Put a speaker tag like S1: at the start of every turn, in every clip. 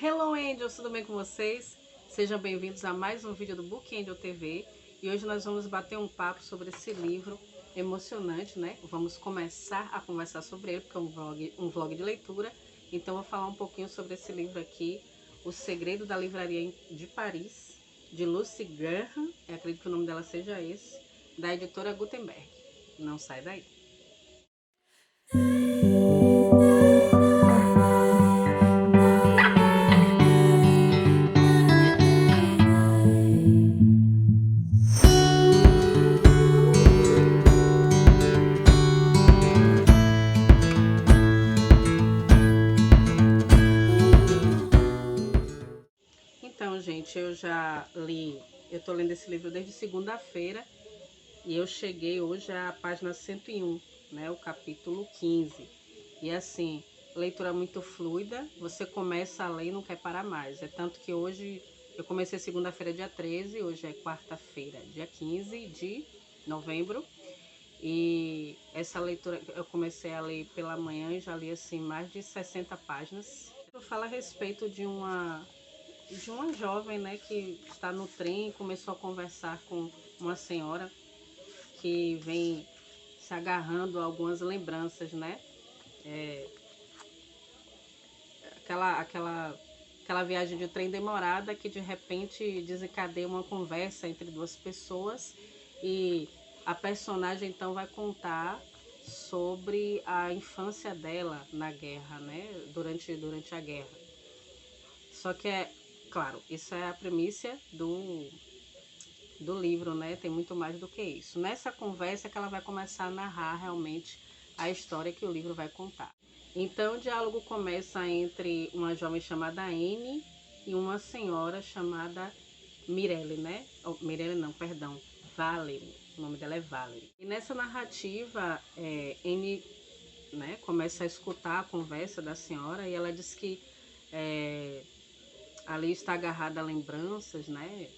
S1: Hello Angels, tudo bem com vocês? Sejam bem-vindos a mais um vídeo do Book Angel TV. E hoje nós vamos bater um papo sobre esse livro emocionante, né? Vamos começar a conversar sobre ele, porque é um vlog de leitura. Então eu vou falar um pouquinho sobre esse livro aqui, O Segredo da Livraria de Paris, de Lucy Graham, eu acredito que o nome dela seja esse, da editora Gutenberg. Não sai daí. Então, gente, eu já li, eu tô lendo esse livro desde segunda-feira e eu cheguei hoje à página 101, né, o capítulo 15. E assim, leitura muito fluida, você começa a ler e não quer parar mais. É tanto que hoje, eu comecei segunda-feira, dia 13, hoje é quarta-feira, dia 15 de novembro. E essa leitura, eu comecei a ler pela manhã e já li assim mais de 60 páginas. Eu falo a respeito de uma jovem, né, que está no trem e começou a conversar com uma senhora que vem se agarrando a algumas lembranças, né? Aquela viagem de trem demorada que de repente desencadeia uma conversa entre duas pessoas e a personagem então vai contar sobre a infância dela na guerra, né? Durante a guerra. Só que claro, isso é a premissa do livro, né? Tem muito mais do que isso. Nessa conversa que ela vai começar a narrar realmente a história que o livro vai contar. Então o diálogo começa entre uma jovem chamada Anne e uma senhora chamada Mirelle, né? Mirelle não, perdão, Valerie. O nome dela é Valerie. E nessa narrativa, Anne, né, começa a escutar a conversa da senhora e ela diz que ali está agarrada a lembranças, né?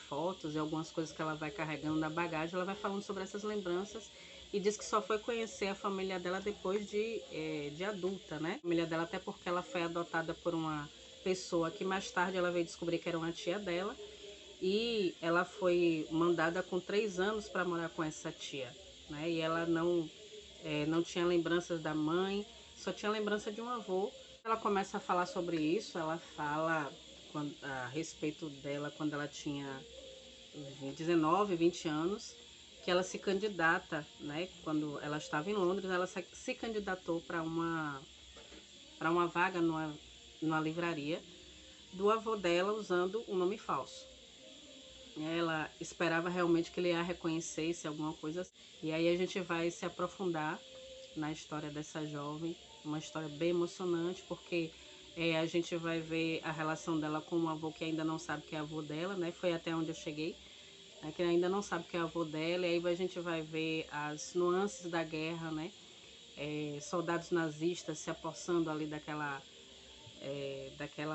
S1: Fotos e algumas coisas que ela vai carregando na bagagem. Ela vai falando sobre essas lembranças e diz que só foi conhecer a família dela depois de adulta, né? A família dela, até porque ela foi adotada por uma pessoa que mais tarde ela veio descobrir que era uma tia dela. E ela foi mandada com 3 anos para morar com essa tia, né? E ela não tinha lembranças da mãe, só tinha lembrança de um avô. Ela começa a falar sobre isso, ela fala a respeito dela quando ela tinha 19, 20 anos, que ela se candidata, né? Quando ela estava em Londres, ela se candidatou para uma vaga numa livraria do avô dela usando um nome falso. Ela esperava realmente que ele a reconhecesse, alguma coisa assim. E aí a gente vai se aprofundar na história dessa jovem, uma história bem emocionante, porque a gente vai ver a relação dela com um avô que ainda não sabe que é avô dela, né? Foi até onde eu cheguei, né? Que ainda não sabe que é avô dela, e aí a gente vai ver as nuances da guerra, né? Soldados nazistas se apossando ali daquela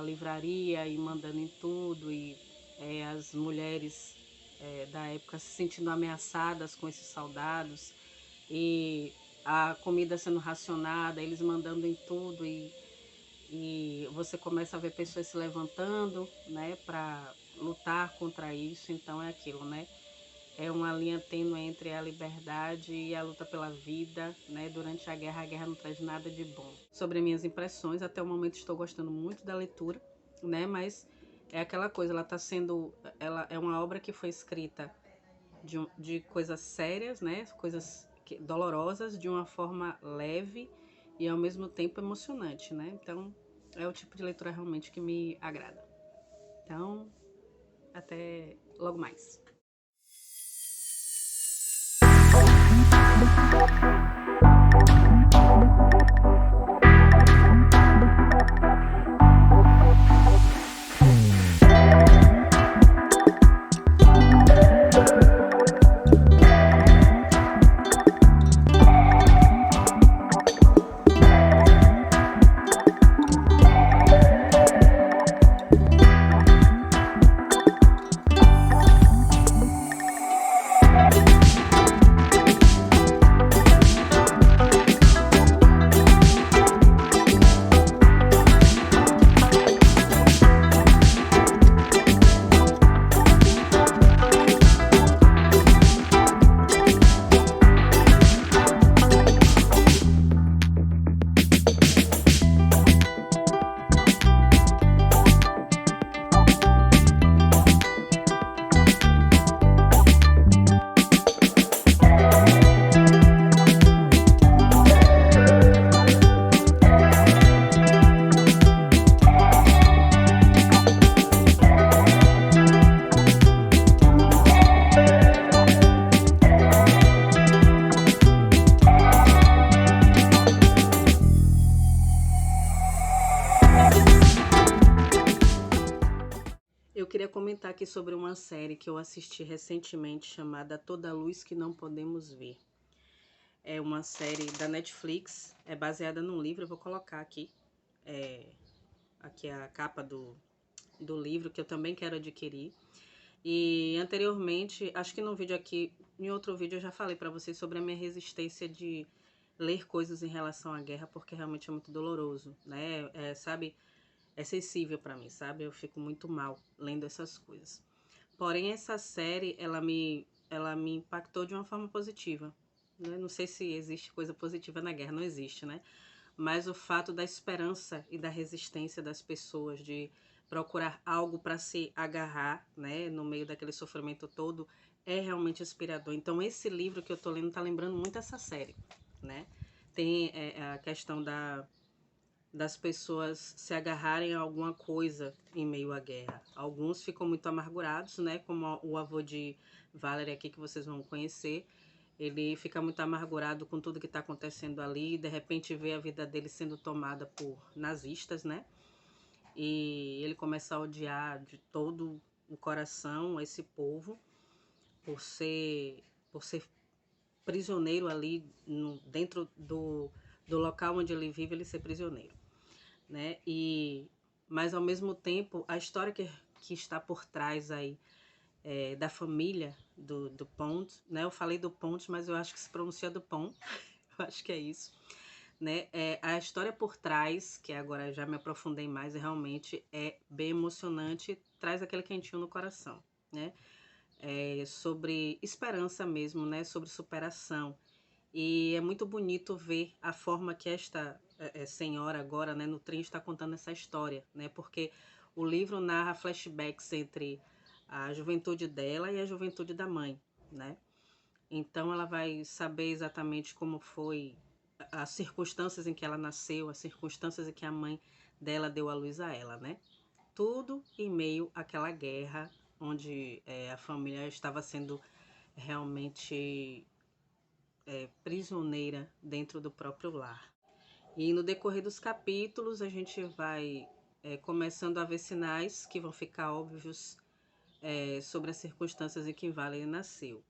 S1: livraria e mandando em tudo, e as mulheres da época se sentindo ameaçadas com esses soldados, e a comida sendo racionada, eles mandando em tudo, e você começa a ver pessoas se levantando, né, para lutar contra isso. Então é aquilo, né? É uma linha tênue entre a liberdade e a luta pela vida, né? Durante a guerra não traz nada de bom. Sobre minhas impressões, até o momento estou gostando muito da leitura, né? Mas é aquela coisa, ela é uma obra que foi escrita de coisas sérias, né? Coisas dolorosas, de uma forma leve e ao mesmo tempo emocionante, né? Então é o tipo de leitura realmente que me agrada. Então, até logo mais. queria comentar aqui sobre uma série que eu assisti recentemente chamada Toda a Luz que Não Podemos Ver. É uma série da Netflix, é baseada num livro, eu vou colocar aqui. Aqui é a capa do livro, que eu também quero adquirir. E anteriormente, acho que no vídeo aqui, em outro vídeo eu já falei pra vocês sobre a minha resistência de ler coisas em relação à guerra, porque realmente é muito doloroso, né? Sabe, é sensível pra mim, sabe? Eu fico muito mal lendo essas coisas. Porém, essa série, ela me impactou de uma forma positiva, né? Não sei se existe coisa positiva na guerra, não existe, né? Mas o fato da esperança e da resistência das pessoas de procurar algo para se agarrar, né, no meio daquele sofrimento todo, é realmente inspirador. Então, esse livro que eu tô lendo tá lembrando muito essa série, né? Tem a questão das pessoas se agarrarem a alguma coisa em meio à guerra. Alguns ficam muito amargurados, né, como o avô de Valerie aqui, que vocês vão conhecer. Ele fica muito amargurado com tudo que está acontecendo ali, de repente vê a vida dele sendo tomada por nazistas, né? E ele começa a odiar de todo o coração esse povo por ser prisioneiro ali dentro do local onde ele vive, ele ser prisioneiro, né? Mas ao mesmo tempo, a história que está por trás aí da família do Pont, né? Eu falei do Pont, mas eu acho que se pronuncia do Pont, eu acho que é isso, né? A história por trás, que agora já me aprofundei mais, realmente é bem emocionante, traz aquele quentinho no coração, né? Sobre esperança mesmo, né? Sobre superação. E é muito bonito ver a forma que esta senhora agora, né, no trem, está contando essa história, né? Porque o livro narra flashbacks entre a juventude dela e a juventude da mãe, né? Então ela vai saber exatamente como foi as circunstâncias em que ela nasceu, as circunstâncias em que a mãe dela deu a luz a ela, né? Tudo em meio àquela guerra onde a família estava sendo realmente prisioneira dentro do próprio lar. E no decorrer dos capítulos a gente vai começando a ver sinais que vão ficar óbvios sobre as circunstâncias em que Valerie nasceu,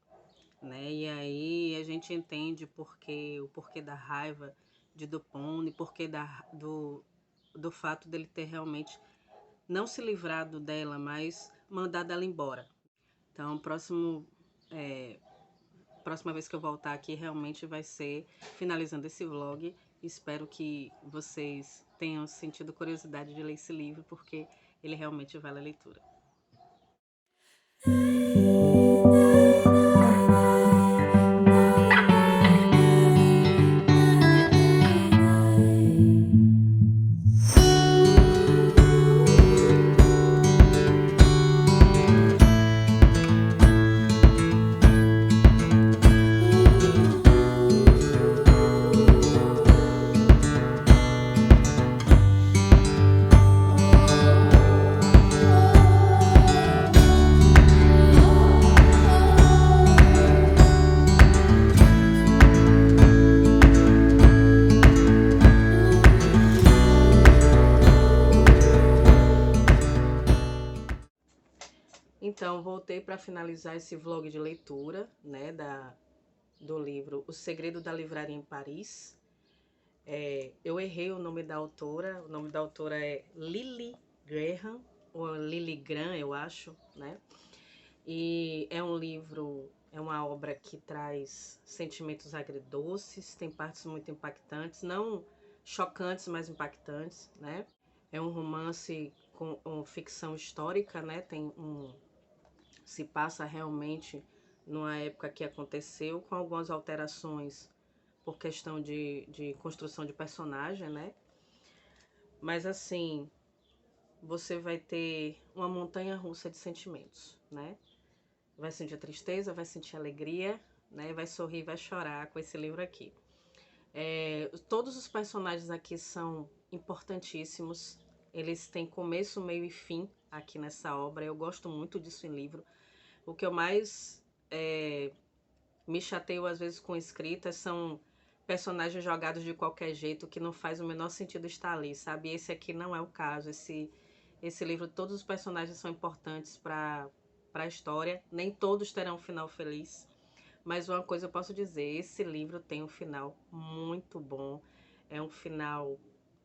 S1: né? E aí a gente entende o porquê da raiva de Dupont e porquê do fato dele ter realmente não se livrado dela, mas mandado ela embora. Então, próxima vez que eu voltar aqui realmente vai ser finalizando esse vlog. Espero que vocês tenham sentido curiosidade de ler esse livro, porque ele realmente vale a leitura. Então, voltei para finalizar esse vlog de leitura, né, do livro O Segredo da Livraria em Paris. Eu errei o nome da autora é Lily Graham, ou Lily Graham, eu acho, né? E é um livro, é uma obra que traz sentimentos agridoces, tem partes muito impactantes, não chocantes, mas impactantes, né? É um romance com ficção histórica, né? Se passa realmente numa época que aconteceu, com algumas alterações por questão de construção de personagem, né? Mas assim, você vai ter uma montanha russa de sentimentos, né? Vai sentir tristeza, vai sentir alegria, né? Vai sorrir, vai chorar com esse livro aqui. Todos os personagens aqui são importantíssimos. Eles têm começo, meio e fim aqui nessa obra. Eu gosto muito disso em livro. O que eu mais me chateio às vezes com escritas são personagens jogados de qualquer jeito, que não faz o menor sentido estar ali, sabe? Esse aqui não é o caso. Esse livro, todos os personagens são importantes para a história. Nem todos terão um final feliz. Mas uma coisa eu posso dizer, esse livro tem um final muito bom. É um final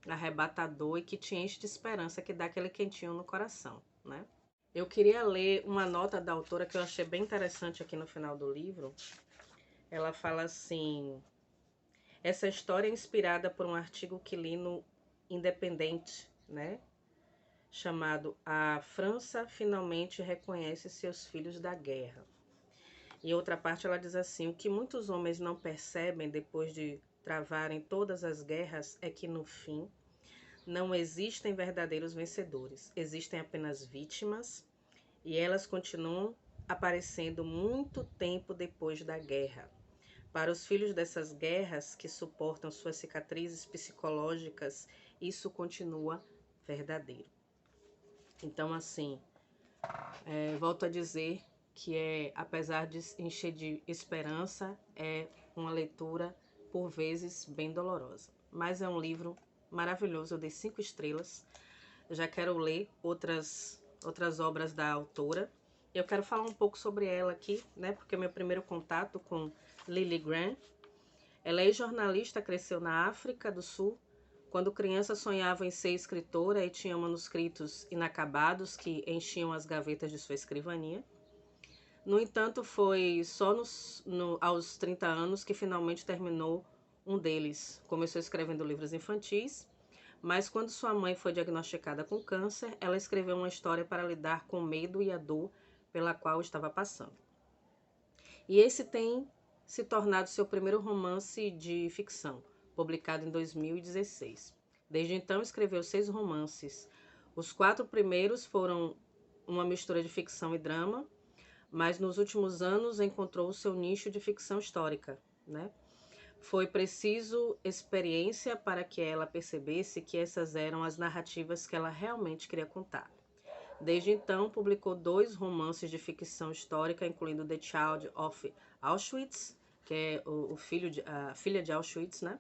S1: arrebatador e que te enche de esperança, que dá aquele quentinho no coração, né? Eu queria ler uma nota da autora que eu achei bem interessante aqui no final do livro. Ela fala assim: essa história é inspirada por um artigo que li no Independente, né? Chamado A França Finalmente Reconhece Seus Filhos da Guerra. Em outra parte ela diz assim: o que muitos homens não percebem depois de travarem todas as guerras é que no fim não existem verdadeiros vencedores, existem apenas vítimas e elas continuam aparecendo muito tempo depois da guerra. Para os filhos dessas guerras que suportam suas cicatrizes psicológicas, isso continua verdadeiro. Então, assim, volto a dizer que apesar de encher de esperança, é uma leitura, por vezes, bem dolorosa. Mas é um livro maravilhoso, eu dei 5 estrelas. Eu já quero ler outras obras da autora. Eu quero falar um pouco sobre ela aqui, né? Porque é meu primeiro contato com Lily Graham. Ela é jornalista, cresceu na África do Sul. Quando criança sonhava em ser escritora e tinha manuscritos inacabados que enchiam as gavetas de sua escrivaninha. No entanto, foi só aos 30 anos que finalmente terminou um deles. Começou escrevendo livros infantis, mas quando sua mãe foi diagnosticada com câncer, ela escreveu uma história para lidar com o medo e a dor pela qual estava passando. E esse tem se tornado seu primeiro romance de ficção, publicado em 2016. Desde então, escreveu 6 romances. Os 4 primeiros foram uma mistura de ficção e drama, mas nos últimos anos encontrou o seu nicho de ficção histórica, né? Foi preciso experiência para que ela percebesse que essas eram as narrativas que ela realmente queria contar. Desde então, publicou 2 romances de ficção histórica, incluindo The Child of Auschwitz, que é a filha de Auschwitz, né?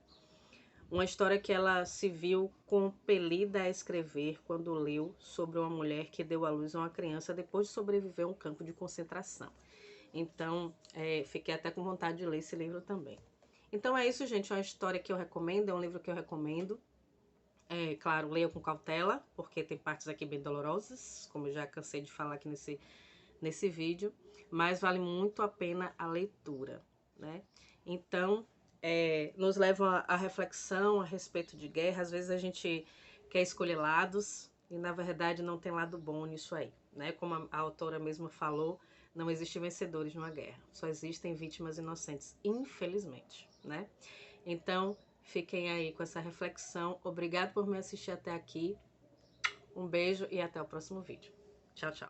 S1: Uma história que ela se viu compelida a escrever quando leu sobre uma mulher que deu à luz a uma criança depois de sobreviver a um campo de concentração. Então, fiquei até com vontade de ler esse livro também. Então é isso, gente. É uma história que eu recomendo, é um livro que eu recomendo. Claro, leia com cautela, porque tem partes aqui bem dolorosas, como eu já cansei de falar aqui nesse vídeo, mas vale muito a pena a leitura, né? Então, nos leva à reflexão a respeito de guerra. Às vezes a gente quer escolher lados e, na verdade, não tem lado bom nisso aí, né? Como a autora mesma falou, não existem vencedores numa guerra, só existem vítimas inocentes, infelizmente, né? Então, fiquem aí com essa reflexão. Obrigado por me assistir até aqui. Um beijo e até o próximo vídeo. Tchau, tchau.